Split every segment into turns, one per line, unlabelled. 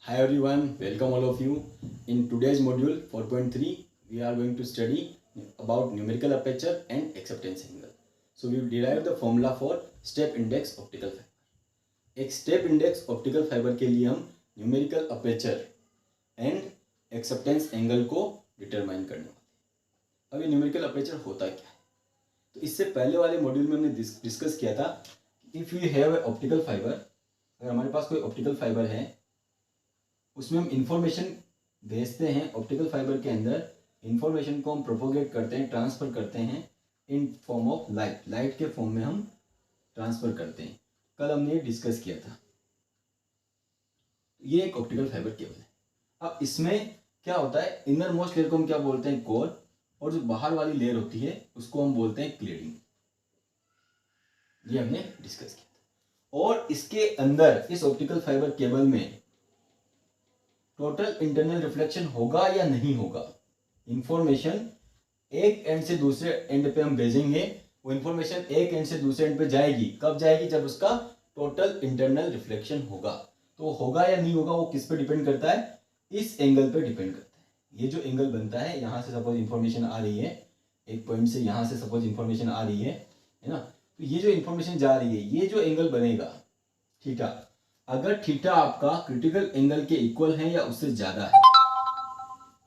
Hi everyone, welcome all of you. In today's module 4.3, we are going to study about numerical aperture and acceptance angle. So we will derive the formula for step index optical fiber. एक step index optical fiber के लिए हम numerical aperture and acceptance angle को determine करने वाले हैं. अब ये numerical aperture होता क्या है? तो इससे पहले वाले मॉड्यूल में हमने डिस्कस किया था if you have a optical fibre, अगर हमारे पास कोई ऑप्टिकल फाइबर है उसमें हम इंफॉर्मेशन भेजते हैं. ऑप्टिकल फाइबर के अंदर इंफॉर्मेशन को हम प्रोपोगेट करते हैं, ट्रांसफ़र करते हैं इन फॉर्म ऑफ लाइट के फॉर्म में हम ट्रांसफ़र करते हैं. कल हमने ये डिस्कस किया था. ये एक ऑप्टिकल फाइबर केबल है. अब इसमें क्या होता है, इनर मोस्ट लेयर को हम क्या बोलते हैं, कोर, और जो बाहर वाली लेयर होती है उसको हम बोलते हैं क्लेडिंग. ये हमने डिस्कस किया था. और इसके अंदर इस ऑप्टिकल फाइबर केबल में टोटल इंटरनल रिफ्लेक्शन होगा या नहीं होगा. इंफॉर्मेशन एक एंड से दूसरे एंड पे हम भेजेंगे, वो इंफॉर्मेशन एक एंड से दूसरे एंड पे जाएगी. कब जाएगी? जब उसका टोटल इंटरनल रिफ्लेक्शन होगा. तो होगा या नहीं होगा वो किस पे डिपेंड करता है? इस एंगल पे डिपेंड करता है. ये जो एंगल बनता है, यहाँ से सपोज इंफॉर्मेशन आ रही है, एक पॉइंट से यहाँ से सपोज इंफॉर्मेशन आ रही है ना, तो ये जो इंफॉर्मेशन जा रही है, ये जो एंगल बनेगा थीटा, अगर थीटा आपका क्रिटिकल एंगल के इक्वल है या उससे ज्यादा है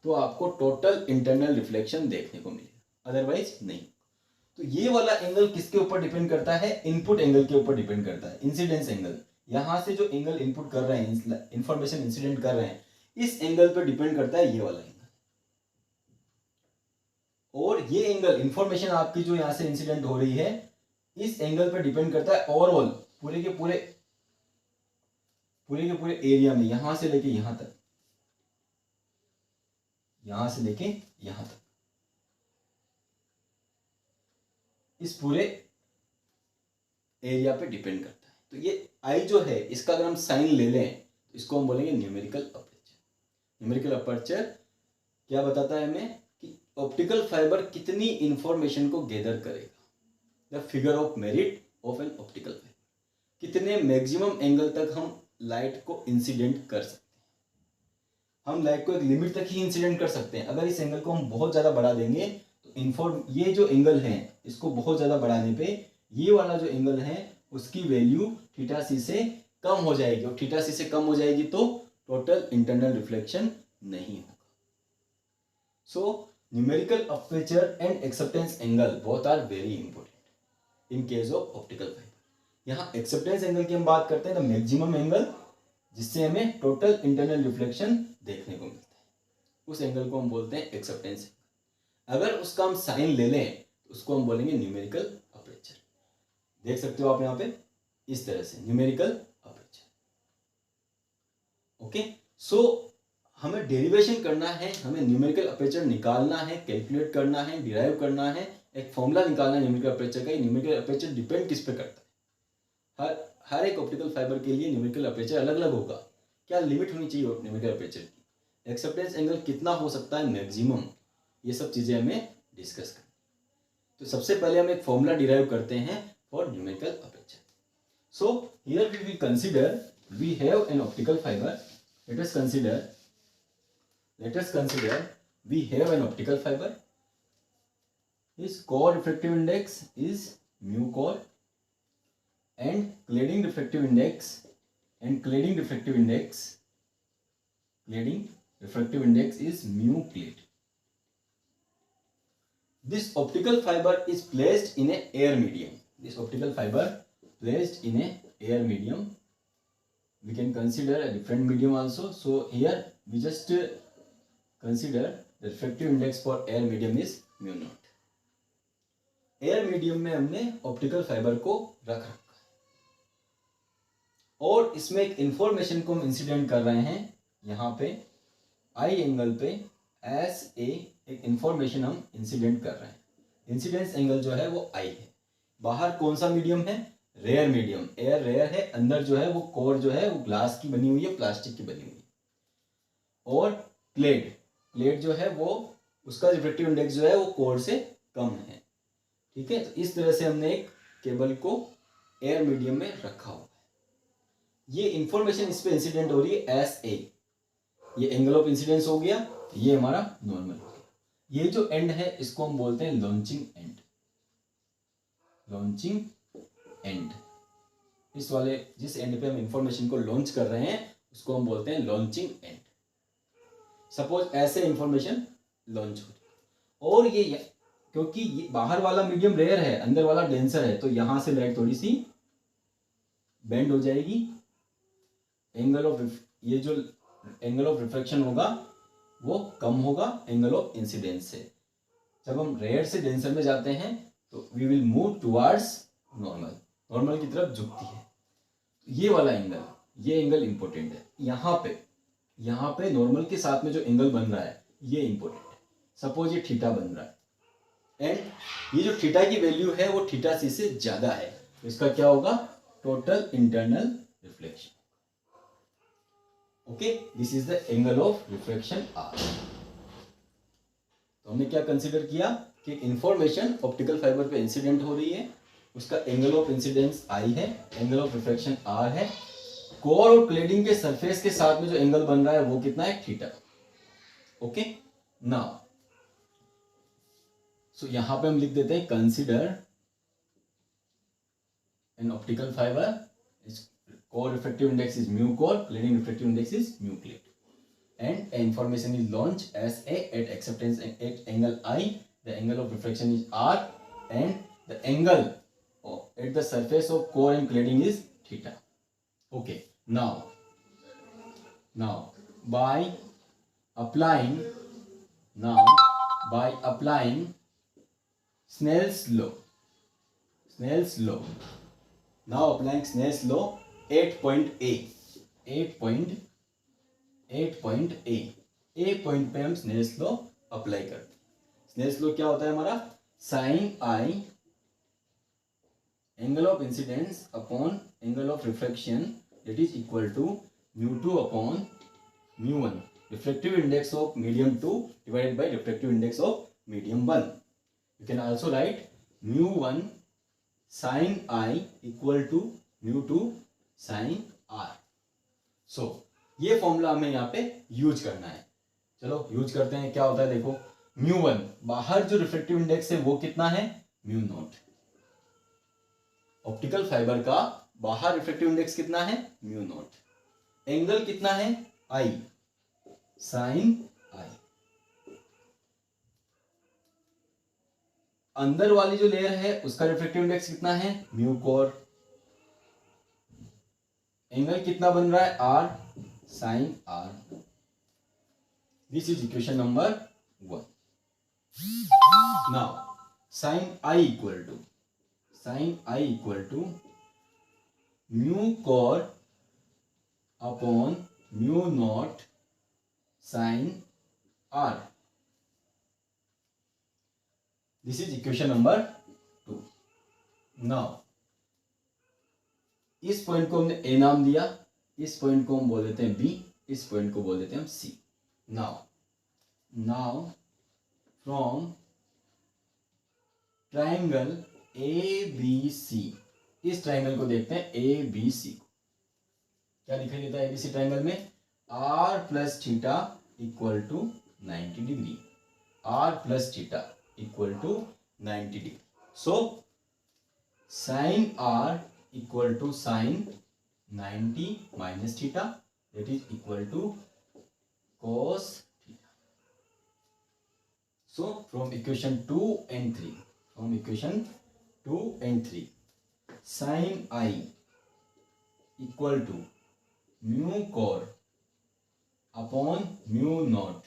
तो आपको टोटल इंटरनल रिफ्लेक्शन देखने को मिलेगा, अदरवाइज नहीं. तो ये वाला एंगल किसके ऊपर डिपेंड करता है? इनपुट एंगल के ऊपर डिपेंड करता है. इंसिडेंस एंगल, यहां से जो एंगल इनपुट कर रहे हैं, इंफॉर्मेशन इंसिडेंट कर रहे हैं, इस एंगल पर डिपेंड करता है ये वाला एंगल. और ये एंगल, इंफॉर्मेशन आपकी जो यहां से इंसिडेंट हो रही है, इस एंगल पर डिपेंड करता है ओवरऑल पूरे के पूरे एरिया में, यहां से लेके यहां तक, यहां से लेके यहां तक, इस पूरे एरिया पे डिपेंड करता है. तो ये आई जो है, इसका अगर हम साइन ले लें तो इसको हम बोलेंगे न्यूमेरिकल अपर्चर. न्यूमेरिकल अपर्चर क्या बताता है हमें कि ऑप्टिकल फाइबर कितनी इंफॉर्मेशन को गैदर करेगा. The figure of merit of N optical fibre, कितने मैक्सिमम एंगल तक हम लाइट को इंसिडेंट कर सकते हैं. हम लाइट को एक लिमिट तक ही इंसिडेंट कर सकते हैं. अगर इस एंगल को हम बहुत ज़्यादा बढ़ा देंगे तो ये जो एंगल है, इसको बहुत ज़्यादा बढ़ाने पे ये वाला जो एंगल है उसकी वैल्यू थीटा सी से कम हो जाएगी, और थीटा सी से कम हो जाएगी तो टोटल इंटरनल रिफ्लेक्शन नहीं होगा. So numerical aperture and acceptance angle both are very important in case of optical fibre. यहाँ एक्सेप्टेंस एंगल की हम बात करते हैं, द मैक्सिमम एंगल जिससे हमें टोटल इंटरनल रिफ्लेक्शन देखने को मिलता है, उस एंगल को हम बोलते हैं एक्सेप्टेंस. अगर उसका हम साइन ले लें तो उसको हम बोलेंगे न्यूमेरिकल अपर्चर. देख सकते हो आप यहाँ पे इस तरह से न्यूमेरिकल अपर्चर. ओके, सो हमें डेरिवेशन करना है, हमें न्यूमेरिकल अपर्चर निकालना है, कैलकुलेट करना है, डिराइव करना है, एक फॉर्मूला निकालना है न्यूमेरिकल अपर्चर का. न्यूमेरिकल अपर्चर डिपेंड किस पे करता है? हर एक ऑप्टिकल फाइबर के लिए न्यूमेरिकल अपर्चर अलग अलग होगा. क्या लिमिट होनी चाहिए न्यूमेरिकल अपर्चर की? एक्सेप्टेंस एंगल कितना हो सकता है मैक्सिमम? ये सब चीज़ें हमें डिस्कस करनी. तो सबसे पहले हम एक फॉर्मूला डिराइव करते हैं for numerical aperture. So here we will consider we have an optical fibre. Let us consider we have an optical fibre. His core refractive index is mu core, and cladding refractive index is mu clad. This optical fiber is placed in a air medium. We can consider a different medium also. So here we just consider the refractive index for air medium is mu naught. Air medium में हमने optical fibre को रखा है और इसमें एक information को हम इंसिडेंट कर रहे हैं. यहाँ पे आई एंगल पे एस ए एक इंफॉर्मेशन हम इंसिडेंट कर रहे हैं. इंसिडेंस एंगल जो है वो आई है. बाहर कौन सा मीडियम है? Rare medium. एयर रेयर है. अंदर जो है वो कोर जो है वो ग्लास की बनी हुई है, प्लास्टिक की बनी हुई है. और क्लेड जो है वो उसका रिफ्रैक्टिव इंडेक्स जो है वो कोर से कम है. ठीक है, तो इस तरह से हमने एक केबल को एयर मीडियम में रखा हुआ है. ये इंफॉर्मेशन इस पे इंसिडेंट हो रही है एस ए. ये एंगल ऑफ इंसिडेंस हो गया, ये हमारा नॉर्मल हो गया। ये जो एंड है इसको हम बोलते हैं लॉन्चिंग एंड। लॉन्चिंग एंड, इस वाले जिस एंड पे हम इंफॉर्मेशन को लॉन्च कर रहे हैं उसको हम बोलते हैं लॉन्चिंग एंड। सपोज ऐसे इंफॉर्मेशन लॉन्च हो रही और ये क्योंकि ये बाहर वाला मीडियम रेयर है, अंदर वाला डेंसर है, तो यहां से लाइट थोड़ी सी बेंड हो जाएगी। एंगल ऑफ, ये जो एंगल ऑफ रिफ्रैक्शन होगा वो कम होगा एंगल ऑफ इंसिडेंस से। जब हम रेयर से डेंसर में जाते हैं तो we will move towards normal, normal की तरफ झुकती है। ये वाला एंगल, ये एंगल इंपॉर्टेंट है। यहाँ पे नॉर्मल के साथ में जो एंगल बन रहा है ये इंपॉर्टेंट है। सपोज ये थीटा बन रहा है एंड ये जो थीटा की वैल्यू है वो थीटा सी से ज्यादा है, तो इसका क्या होगा, total internal reflection. Okay, this is the angle of refraction R. तो हमने क्या कंसीडर किया कि इंफॉर्मेशन ऑप्टिकल फाइबर पे इंसिडेंट हो रही है, उसका एंगल ऑफ इंसिडेंस आई है, एंगल ऑफ रिफ्रैक्शन आर है। कोर और क्लेडिंग के सरफेस के साथ में जो एंगल बन रहा है वो कितना है, थीटा। ओके, नाउ सो यहां पे हम लिख देते हैं consider N optical fibre, core refractive index is mu core, cladding refractive index is mu clad, and information is launched as a at acceptance at angle I, the angle of refraction is r, and the angle at the surface of core and cladding is theta. Okay, now by applying Snell's law, now applying Snell's law 8.A point पे हम Snell's law apply करते हैं। Snell's law क्या होता है हमारा, sine I angle of incidence upon angle of refraction that is equal to μ2 upon μ1, refractive index of medium 2 divided by refractive index of medium 1। You can also write μ1 sine I equal to μ2 sine R. So ये formula हमें यहाँ पे use करना है। चलो use करते हैं। क्या होता है देखो, μ1 बाहर जो रिफ्रैक्टिव इंडेक्स है वो कितना है, μ0। ऑप्टिकल फाइबर का बाहर रिफ्रैक्टिव इंडेक्स कितना है, μ0। एंगल कितना है, I, साइन आई। अंदर वाली जो लेयर है उसका रिफ्रैक्टिव इंडेक्स कितना है, म्यू कोर। एंगल कितना बन रहा है, R, sine R। This is equation number 1। Now sine I equal to mu core upon mu naught sine R। This is equation number 2। Now इस पॉइंट को हमने ए नाम दिया, इस पॉइंट को हम बोल देते हैं बी, इस पॉइंट को बोल देते हैं हम C. Now from triangle A B C, इस ट्राइंगल को देखते हैं ए बी सी को। क्या दिखाई देता है एबीसी ट्राइंगल में, R plus theta equal to 90 degree, R plus theta equal to 90 degree. So sine R equal to sin 90 minus theta, that is equal to cos theta. So from equation 2 and 3, sin I equal to mu cor upon mu naught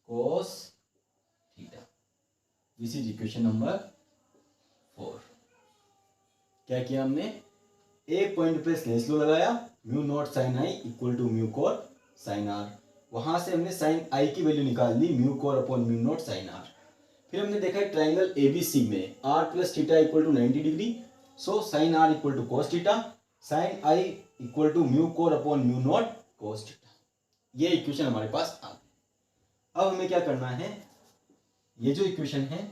cos theta. This is equation number 4. क्या किया हमने, A point पे Snell's law लगाया, mu naught sine I equal to mu core sine R. वहां से हमने sine I की value निकाल ली, mu core upon mu naught sine R. फिर हमने देखा ट्राइंगल एबीसी में R plus theta equal to 90 degree, so sine R equal to cos theta, sine I equal to mu core upon mu naught cos theta. ये equation हमारे पास आ गई। अब हमें क्या करना है, ये जो इक्वेशन है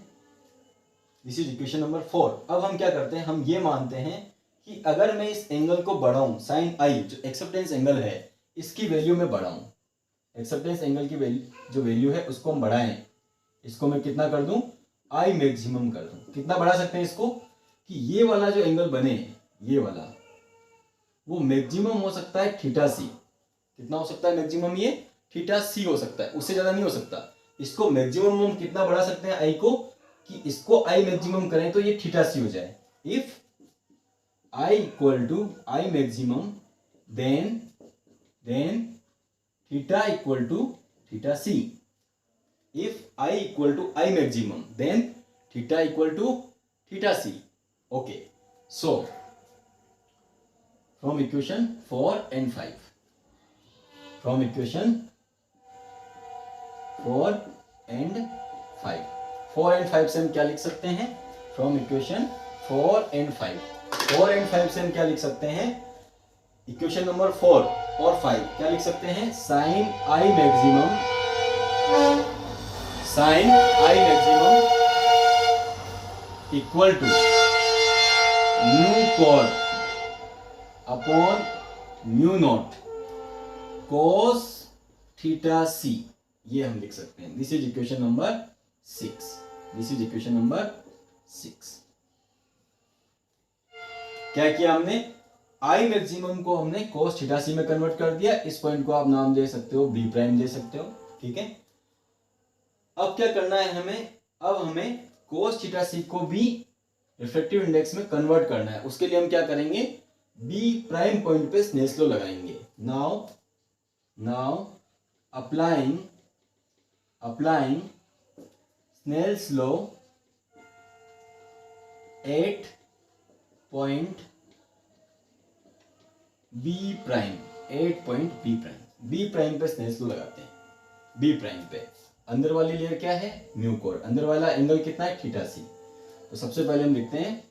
दिस इज इक्वेशन नंबर 4। अब हम क्या करते हैं, हम ये मानते हैं कि अगर मैं इस एंगल को बढ़ाऊं, साइन आई जो एक्सेप्टेंस एंगल है इसकी वैल्यू में बढ़ाऊं, एक्सेप्टेंस एंगल की वैल्यू जो वैल्यू है उसको हम बढ़ाएं, इसको मैं कितना कर दूं, आई मैक्सिमम कर दूं। कितना बढ़ा सकते हैं इसको कि ये वाला जो एंगल बने, ये वाला वो मैक्सिमम हो सकता है थीटा सी। कितना हो सकता है मैक्सिमम, ये थीटा सी हो सकता है, उससे ज्यादा नहीं हो सकता। इसको मैक्सिमम हम कितना बढ़ा सकते हैं आई को, कि इसको आई मैक्सिमम करें तो ये थीटा सी हो जाए। If I equal to I maximum then theta equal to theta C. If I equal to I maximum then theta equal to theta C. Okay, so from equation 4 and 5, from equation 4 and 5, 4 and 5 से हम क्या लिख सकते हैं, from equation 4 and 5, 4 and 5 से हम क्या लिख सकते हैं, इक्वेशन नंबर 4 और 5 क्या लिख सकते हैं, sine I maximum equal to mu core upon mu naught cos theta C. ये हम लिख सकते हैं। This is equation number 6, this is equation number 6। क्या किया हमने, आई मैक्सिमम को हमने कोस थीटा सी में कन्वर्ट कर दिया। इस पॉइंट को आप नाम दे सकते हो बी प्राइम दे सकते हो, ठीक है। अब क्या करना है हमें, अब हमें कोस थीटा सी को भी रिफ्लेक्टिव इंडेक्स में कन्वर्ट करना है। उसके लिए हम क्या करेंगे, बी प्राइम पॉइंट पे स्नेल्स लॉ लगाएंगे। Now applying Snell's law at point B prime, B prime पे स्नेल्स लॉ लगाते हैं। बी प्राइम पे अंदर वाली लेयर क्या है, म्यू कोर, अंदर वाला एंगल कितना है, थीटा सी। तो सबसे पहले हम लिखते हैं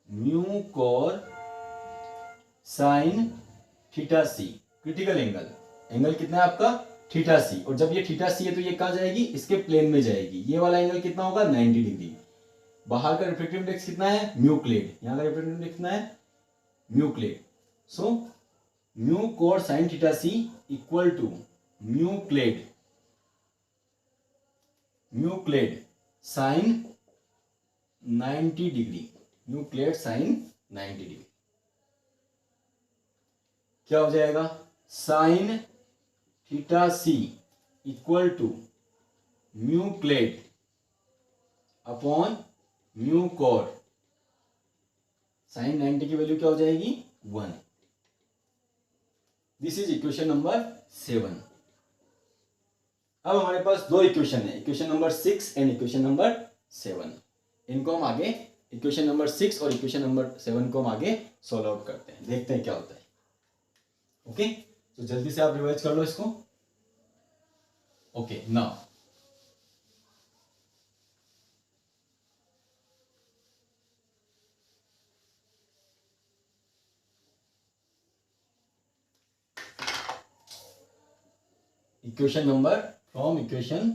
म्यू कोर साइन थीटा सी, क्रिटिकल एंगल कितना है आपका, थीटा सी। और जब ये थीटा सी है तो ये कहां जाएगी, इसके प्लेन में जाएगी। ये वाला एंगल कितना होगा, 90 डिग्री। बाहर का रिफ्लेक्टिव इंडेक्स कितना है, म्यू क्लेड, यहां का रिफ्लेक्टिव इंडेक्स कितना है, mu clad. So mu core sine theta C equal to mu clad sine 90 degree, mu clad sine 90 degree. क्या हो जाएगा, sine theta C equal to mu clad upon mu core. Sine 90 की value क्या हो जाएगी, 1। This is equation number 7। अब हमारे पास दो इक्वेशन है, equation number 6 and equation number 7। इनको हम आगे इक्वेशन नंबर 6 और इक्वेशन नंबर 7 को हम आगे सॉल्व आउट करते हैं, देखते हैं क्या होता है। ओके, तो जल्दी से आप रिवाइज कर लो इसको। Okay, now equation number from equation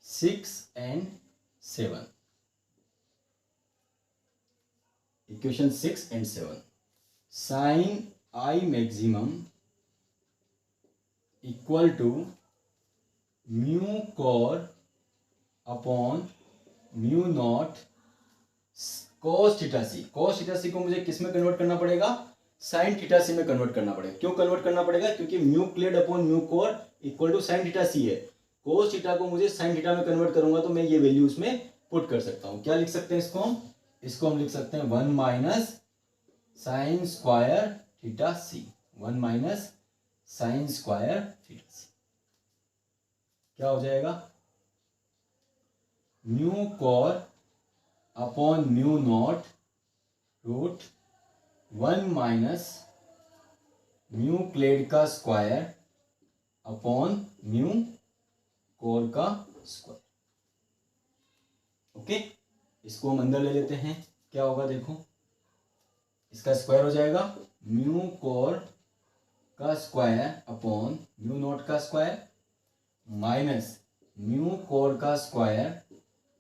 6 and 7, equation 6 and 7, sine I maximum equal to mu core upon mu naught cos theta C. Cos theta C को मुझे किस में कन्वर्ट करना पड़ेगा, साइन थीटा सी में कन्वर्ट करना पड़ेगा। क्यों कन्वर्ट करना पड़ेगा, क्योंकि mu clad upon mu core equal to sine theta C है। कोस थीटा को मुझे साइन थीटा में कन्वर्ट करूंगा तो मैं ये वैल्यू उसमें पुट कर सकता हूं। क्या लिख सकते हैं इसको हम लिख सकते हैं 1 minus sine square theta C, 1 minus sine square theta C. क्या हो जाएगा, mu core upon mu naught root 1 minus mu clad का स्क्वायर अपॉन म्यू कोर का स्क्वायर। ओके, इसको हम अंदर ले लेते हैं। क्या होगा देखो, इसका स्क्वायर हो जाएगा म्यू कोर का स्क्वायर अपॉन म्यू नॉट का स्क्वायर माइनस म्यू कोर का स्क्वायर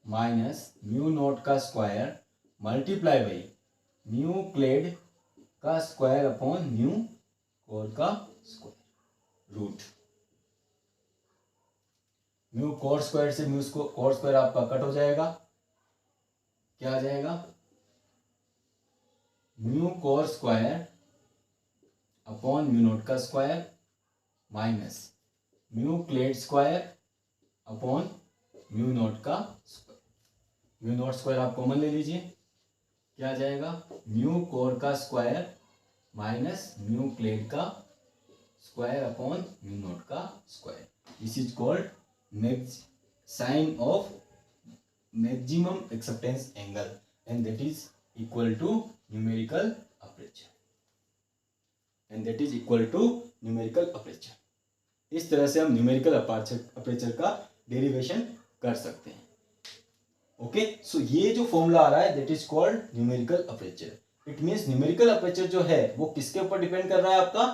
माइनस म्यू नॉट का square multiply by mu clad का स्क्वायर अपॉन म्यू कोर का square. Root mu core square से म्यू कोर स्क्वायर आपका cut हो जाएगा, क्या आ जाएगा mu core square upon mu naught का square minus mu clad square upon mu naught का स्क्वायर। म्यू नोट स्क्वायर आप कॉमन ले लीजिए, क्या आ जाएगा म्यू कोर का स्क्वायर माइनस म्यू क्लेड का स्क्वायर अपॉन म्यू नोट का square. This is called sine of maximum acceptance angle and that is equal to numerical aperture इस तरह से हम न्यूमेरिकल अपर्चर का डेरिवेशन कर सकते हैं। ओके, सो ये जो फॉर्मूला आ रहा है that is called numerical aperture. It means numerical aperture जो है वो किसके ऊपर डिपेंड कर रहा है, आपका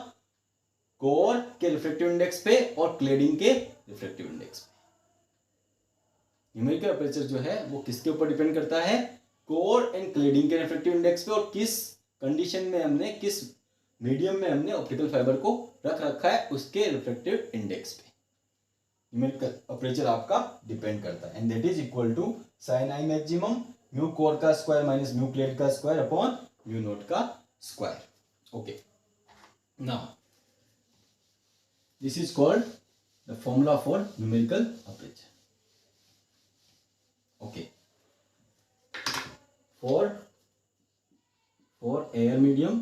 कोर के रिफ्लेक्टिव इंडेक्स पे और क्लेडिंग के रिफ्लेक्टिव इंडेक्स पे। न्यूमेरिकल अपर्चर जो है वो किसके ऊपर डिपेंड करता है, कोर एंड क्लेडिंग के रिफ्लेक्टिव इंडेक्स पे, और किस कंडीशन में हमने, किस मीडियम में हमने ऑप्टिकल फाइबर को रख रखा है उसके रिफ्लेक्टिव इंडेक्स पे न्यूमेरिकल अपर्चर आपका डिपेंड करता है। And that is equal to sine I maximum mu core का स्क्वायर माइनस म्यू क्लेड का स्क्वायर अपॉन म्यू नोट का square. Okay, now this is called the formula for numerical aperture. Okay, for air medium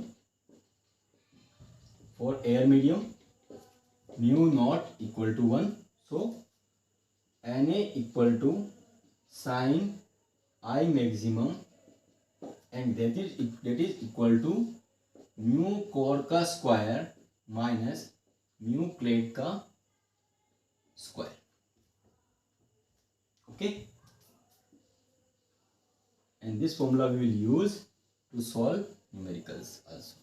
mu naught equal to 1, so Na equal to sin I maximum and that is equal to mu core का square minus mu clad का square. Okay, and this formula we will use to solve numericals also.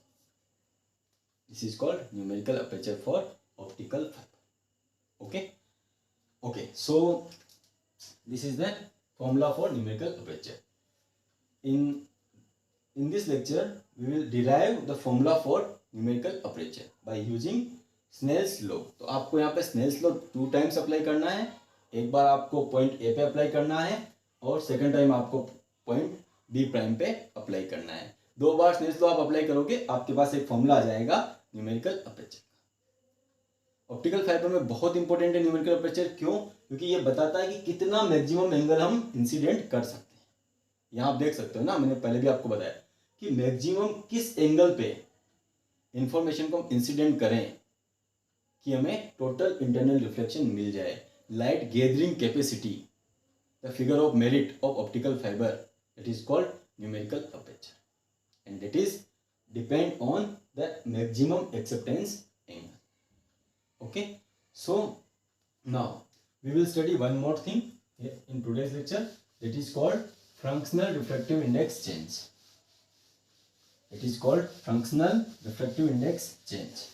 This is called numerical aperture for optical fibre. Okay, so this is the formula for numerical aperture. in this lecture we will derive the formula for numerical aperture by using Snell's law. तो आपको यहाँ पे Snell's law 2 times apply करना है। एक बार आपको point A पे apply करना है और सेकंड टाइम आपको पॉइंट बी प्राइम पे अप्लाई करना है। 2 बार स्नेल्स लॉ आप अप्लाई करोगे, आपके पास एक फॉर्मूला आ जाएगा न्यूमेरिकल अपर्चर। ऑप्टिकल फाइबर में बहुत इंपॉर्टेंट है न्यूमेरिकल अपर्चर। क्यों? क्योंकि ये बताता है कि कितना मैक्सिमम एंगल हम इंसिडेंट कर सकते हैं। यहाँ आप देख सकते हो ना, मैंने पहले भी आपको बताया कि मैक्सिमम किस एंगल पे इंफॉर्मेशन को इंसिडेंट करें कि हमें टोटल इंटरनल रिफ्लेक्शन मिल जाए। Light gathering capacity, the figure of merit of optical fibre, that is called numerical aperture and that is depend on the maximum acceptance angle. Okay, so now we will study one more thing in today's lecture, that is called fractional refractive index change. It is called fractional refractive index change.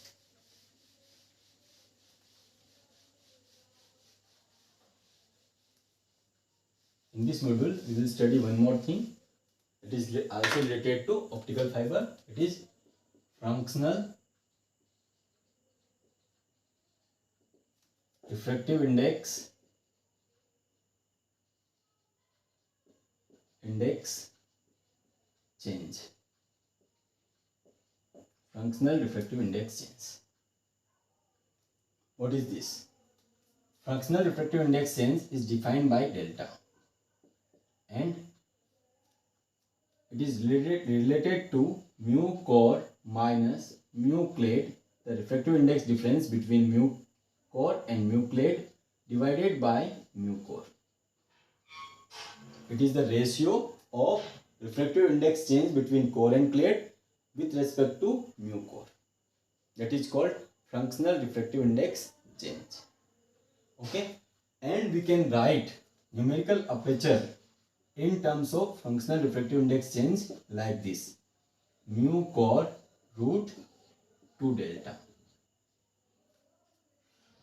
In this module, we will study one more thing. It is also related to optical fiber. It is functional refractive index change. Functional refractive index change. What is this? Functional refractive index change is defined by delta. And it is related to mu core minus mu clade, the refractive index difference between mu core and mu clade divided by mu core. It is the ratio of refractive index change between core and clade with respect to mu core. That is called functional refractive index change. Okay, and we can write numerical aperture in terms of functional refractive index change like this: mu core root 2 delta.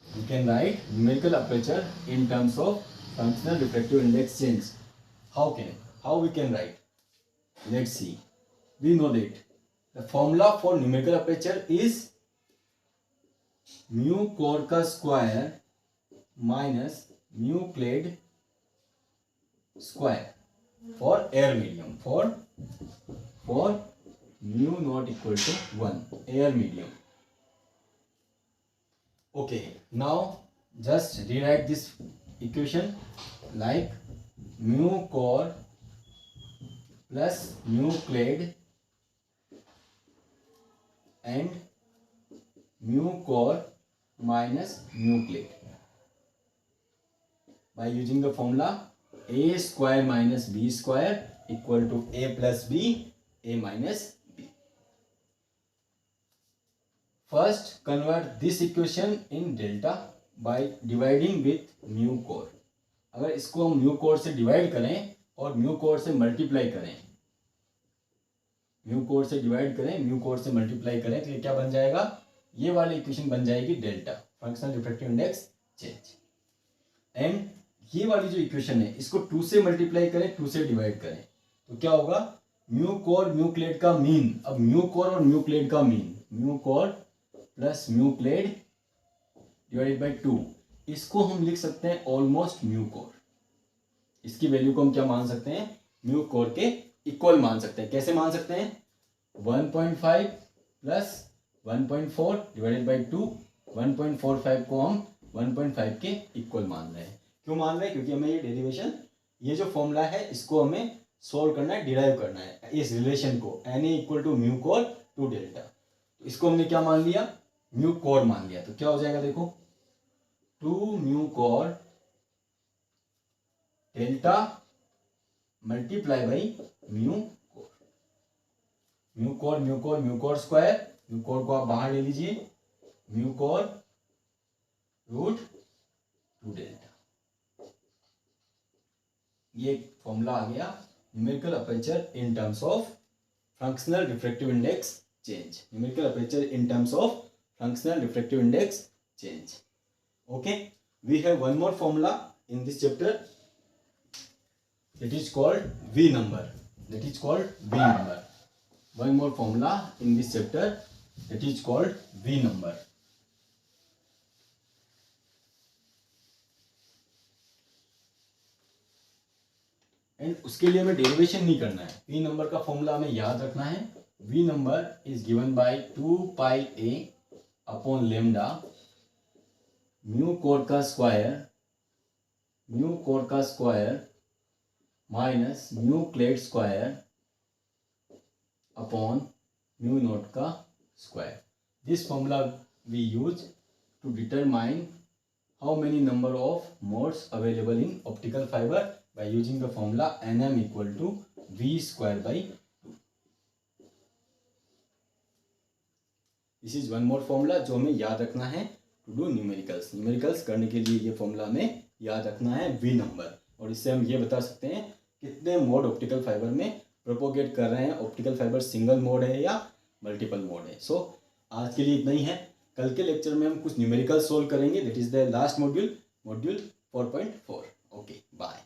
You can write numerical aperture in terms of functional refractive index change. How we can write? Let's see. We know that the formula for numerical aperture is mu core का square minus mu clad square for air medium, for mu not equal to 1 air medium. Okay, now just rewrite this equation like mu core plus mu clade and mu core minus mu clade by using the formula a square minus b square equal to a plus b, a minus b. First, convert this equation in delta by dividing with mu core. अगर इसको हम mu core से divide करें और mu core से multiply करें, mu core से divide करें, म्यू कोर से मल्टीप्लाई करें, तो ये क्या बन जाएगा, ये वाली इक्वेशन बन जाएगी delta, functional refractive index change. And ये वाली जो इक्वेशन है इसको 2 से मल्टीप्लाई करें, 2 से डिवाइड करें, तो क्या होगा, म्यू कोर म्यू क्लेड का मीन. अब म्यू कोर और म्यू क्लेड का mean, mu core plus mu clad divided by 2, इसको हम लिख सकते हैं ऑलमोस्ट म्यू कोर. इसकी वैल्यू को हम क्या मान सकते हैं, म्यू कोर के इक्वल मान सकते हैं. कैसे मान सकते हैं, 1.5 प्लस 1.4 डिवाइडेड बाई 2, 1.45 को हम 1.5 के इक्वल मान रहे हैं. क्यों मान रहे हैं, क्योंकि हमें ये डेरिवेशन, ये जो फॉर्मूला है इसको हमें सोल्व करना है, डिराइव करना है इस रिलेशन को, Na equal to mu core two delta. इसको हमने क्या मान लिया, म्यू कोर मान लिया. तो क्या हो जाएगा, देखो 2 mu core delta multiply by mu core. Mu core mu core mu core square, mu core को आप बाहर ले लीजिए, म्यू कोर रूट 2 डेल्टा. ये फॉर्मूला आ गया numerical aperture in terms of functional refractive index change. Numerical aperture in terms of functional refractive index change. Okay, we have one more formula in this chapter, that is called V number. That is called V number. One more formula in this chapter, that is called V number. And उसके लिए हमें derivation नहीं करना है. V number का formula हमें याद रखना है. V number is given by 2 pi a upon lambda mu core का square minus mu clad square upon mu not का square. This formula we use to determine how many number of modes available in optical fibre by using the formula Nm equal to V square by 2. This is one more formula जो हमें याद रखना है to do numericals. Numericals करने के लिए ये formula हमें याद रखना है, V नंबर. और इससे हम ये बता सकते हैं कितने मोड ऑप्टिकल फाइबर में प्रोपोगेट कर रहे हैं, ऑप्टिकल फाइबर सिंगल मोड है या मल्टीपल मोड है. सो आज के लिए इतना ही है. कल के लेक्चर में हम कुछ न्यूमेरिकल सोल्व करेंगे. That is the last module 4.4. Okay, bye.